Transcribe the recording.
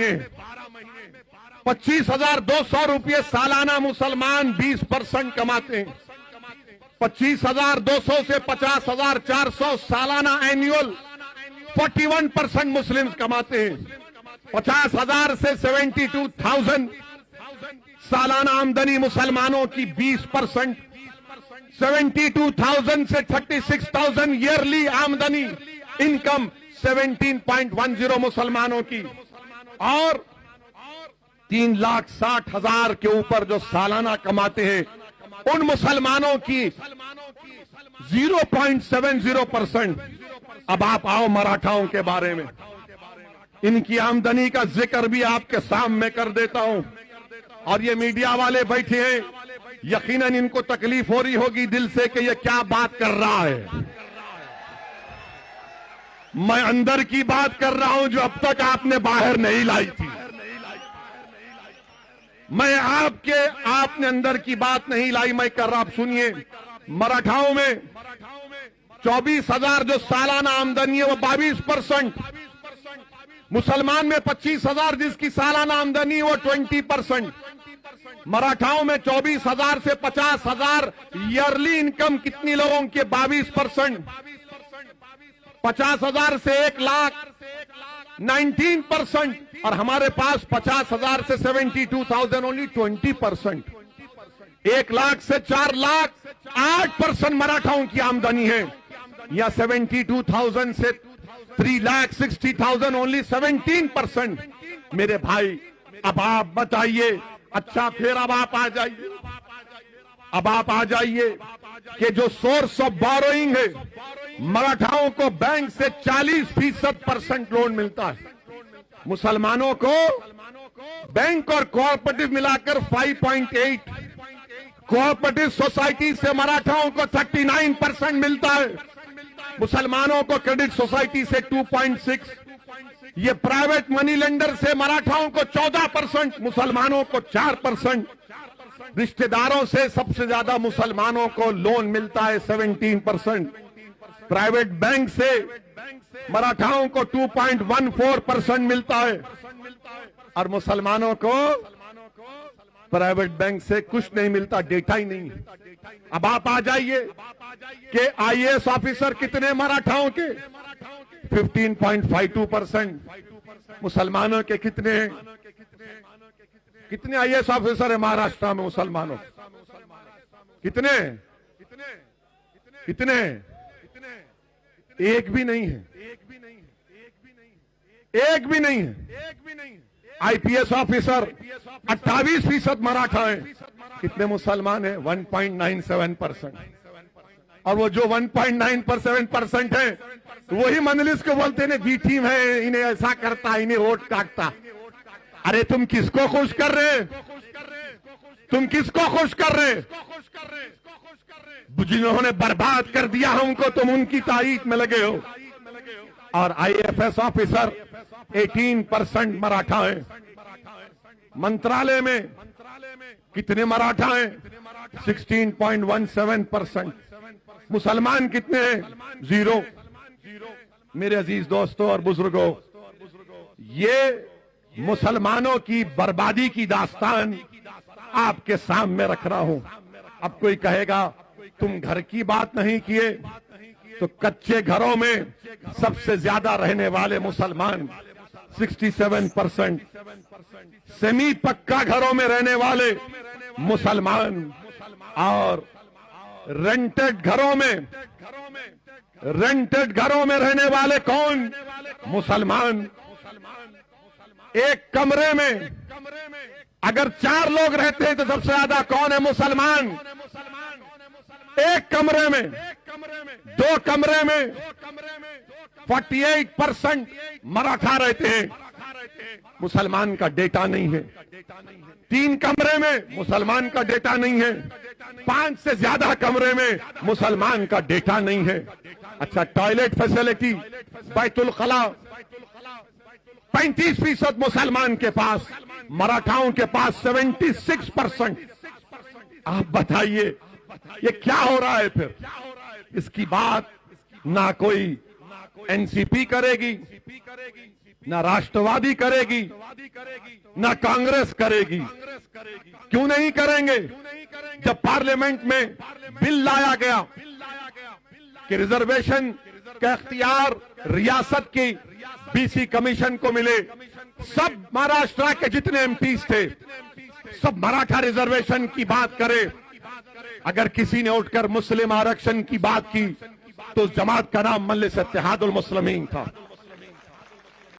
महीने 25,200 रुपये सालाना मुसलमान 20% कमाते हैं। 25,200 से 50,400 सालाना एनुअल 41% मुस्लिम्स कमाते हैं। 50,000 से 72,000 सालाना आमदनी मुसलमानों की 20%, 72,000 से 36,000 ईयरली आमदनी इनकम 17.10 मुसलमानों की, और 3,60,000 के ऊपर जो सालाना कमाते हैं उन मुसलमानों की 0.70%। अब आप आओ मराठाओं के बारे में, इनकी आमदनी का जिक्र भी आपके सामने कर देता हूं। और ये मीडिया वाले बैठे हैं, यकीनन इनको तकलीफ हो रही होगी दिल से कि ये क्या बात कर रहा है। मैं अंदर की बात कर रहा हूं जो अब तक आपने बाहर नहीं लाई थी। मैं आपने अंदर की बात नहीं लाई, मैं कर रहा। आप सुनिए, मराठाओं में 24,000 जो सालाना आमदनी है वो 22%, मुसलमान में 25,000 जिसकी सालाना आमदनी है वो 20%। मराठाओं में 24,000 से 50,000 ईयरली इनकम कितनी लोगों की? 22%। 50,000 से 1 लाख 19%, और हमारे पास 50,000 से 72,000 ओनली 20%। 1 लाख से 4 लाख 8% मराठाओं की आमदनी है, या 72,000 से 3,60,000 ओनली 17%। मेरे भाई अब आप बताइए, अच्छा फिर अब आप आ जाइए कि जो सोर्स ऑफ बोरोइंग है, मराठाओं को बैंक से 40% लोन मिलता है, मुसलमानों को बैंक और कोऑपरेटिव मिलाकर 5.8, कोऑपरेटिव सोसाइटी से मराठाओं को 39% मिलता है, मुसलमानों को क्रेडिट सोसाइटी से 2.6, ये प्राइवेट मनी लेंडर से मराठाओं को 14%, मुसलमानों को 4%, रिश्तेदारों से सबसे ज्यादा मुसलमानों को लोन मिलता है 17%, प्राइवेट बैंक से मराठाओं को 2.14% मिलता है, और मुसलमानों को प्राइवेट बैंक से कुछ नहीं मिलता, डेटा ही नहीं है। अब आप आ जाइए कि आईएएस ऑफिसर कितने मराठाओं के? 15.52%। मुसलमानों के कितने आईएएस ऑफिसर है महाराष्ट्र में? मुसलमानों कितने? एक भी नहीं है। आईपीएस ऑफिसर 28% मराठा है, कितने मुसलमान है? 1.97%। और वो जो 1.97% है वही मजलिस को बोलते हैं बी टीम है, इन्हें ऐसा करता, इन्हें वोट काटता। अरे तुम किसको खुश कर रहे? जिन्होंने बर्बाद कर दिया हमको, तुम उनकी तारीफ में लगे हो। और आईएफएस ऑफिसर 18% मराठा है। मंत्रालय में कितने मराठा हैं? 16.17%। मुसलमान कितने हैं? 0। मेरे अजीज दोस्तों और बुजुर्गों, ये मुसलमानों की बर्बादी की दास्तान आपके सामने रख रहा हूं। अब कोई कहेगा तुम घर की बात नहीं किए, तो कच्चे घरों में सबसे ज्यादा रहने वाले मुसलमान 67%, सेमी पक्का घरों में रहने वाले मुसलमान, और रेंटेड घरों में रहने वाले कौन? मुसलमान। एक कमरे में अगर 4 लोग रहते हैं तो सबसे ज्यादा कौन है? मुसलमान। एक कमरे में, 2 कमरे में 48% मराठा रहते हैं, मुसलमान का डेटा नहीं है। 3 कमरे में मुसलमान का डेटा नहीं है, 5 से ज्यादा कमरे में मुसलमान का डेटा नहीं है। अच्छा, टॉयलेट फैसिलिटी, बैतुल खला 35% मुसलमान के पास, मराठाओं के पास 76%। आप बताइए ये क्या हो रहा है? फिर इसकी बात ना कोई एनसीपी करेगी, ना राष्ट्रवादी करेगी, ना कांग्रेस करेगी। क्यों नहीं करेंगे? जब पार्लियामेंट में बिल लाया गया कि रिजर्वेशन का इख्तियार रियासत की बीसी कमीशन को मिले, सब महाराष्ट्र के जितने एमपीज थे सब मराठा रिजर्वेशन की बात करे। अगर किसी ने उठकर मुस्लिम आरक्षण की बात की तो जमात का नाम मजलिस इत्तेहादुल मुस्लिमीन था।